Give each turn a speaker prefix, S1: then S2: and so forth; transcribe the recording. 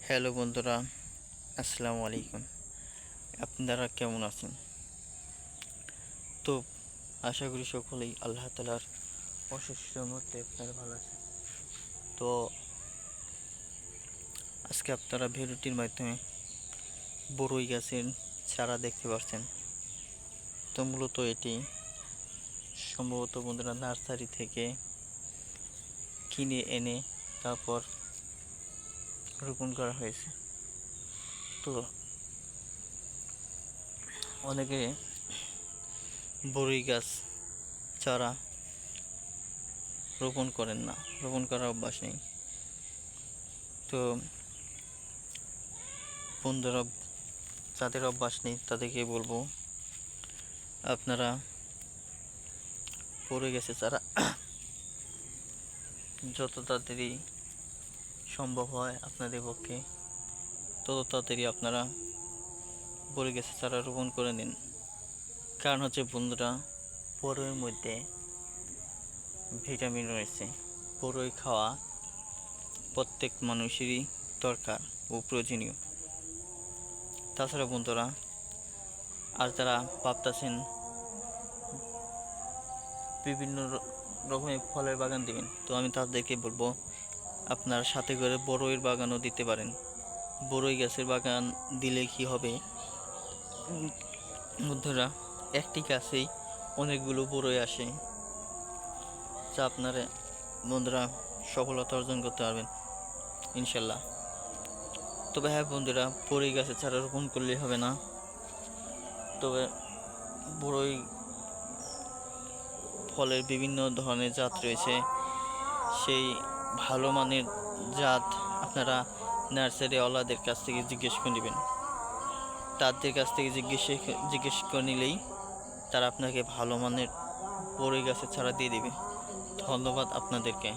S1: Hello বন্ধুরা, আসসালামু আলাইকুম। আপনারা কেমন আছেন? তো আশা করি সকলেই আল্লাহ তাআলার অশেষ রহমতে আপনারা ভালো আছেন। তো আজকে আপনারা ভিডিওটির মাধ্যমে বড়ই গাছের চারা দেখতে পাচ্ছেন। তো মূলত এটি সম্ভবত বন্ধুরা নার্সারি থেকে কিনে এনে তারপর রোপণ করা হয়েছে। তো অনেকে বড়ই গাছ চারা রোপণ করেন না, রোপণ করার অভ্যাস নেই। তো বন্ধুরা, যাদের অভ্যাস নেই তাদেরকে বলবো, আপনারা বড়ই গাছের চারা যত তাড়াতাড়ি সম্ভব হয় আপনাদের পক্ষে তত তাড়াতাড়ি আপনারা বড়ই গাছের চারা রোপণ করে নিন। কারণ হচ্ছে বন্ধুরা, বড়ইয়ের মধ্যে ভিটামিন রয়েছে। বড়ই খাওয়া প্রত্যেক মানুষেরই দরকার ও প্রয়োজনীয়। তাছাড়া বন্ধুরা, আর যারা ভাবতেছেন বিভিন্ন রকমের ফলের বাগান দিবেন, তো আমি তাদেরকে বলবো আপনারা সাথে করে বড়ইয়ের বাগানও দিতে পারেন। বড়ই গাছের বাগান দিলে কি হবে বন্ধুরা, একটি গাছেই অনেকগুলো বড়ই আসে, যা আপনারা বন্ধুরা সফলতা অর্জন করতে পারবেন ইনশাল্লাহ। তবে হ্যাঁ বন্ধুরা, বড়ই গাছের চারা রোপণ করলেই হবে না, তবে বড়ই ফলের বিভিন্ন ধরনের জাত রয়েছে। সেই ভালো মানের জাত আপনারা নার্সারিওয়ালাদের কাছ থেকে জিজ্ঞেস করে নেবেন। তাদের কাছ থেকে জিজ্ঞেস করে নিলেই তারা আপনাকে ভালো মানের বড়ই গাছের চারা দিয়ে দেবে। ধন্যবাদ আপনাদেরকে।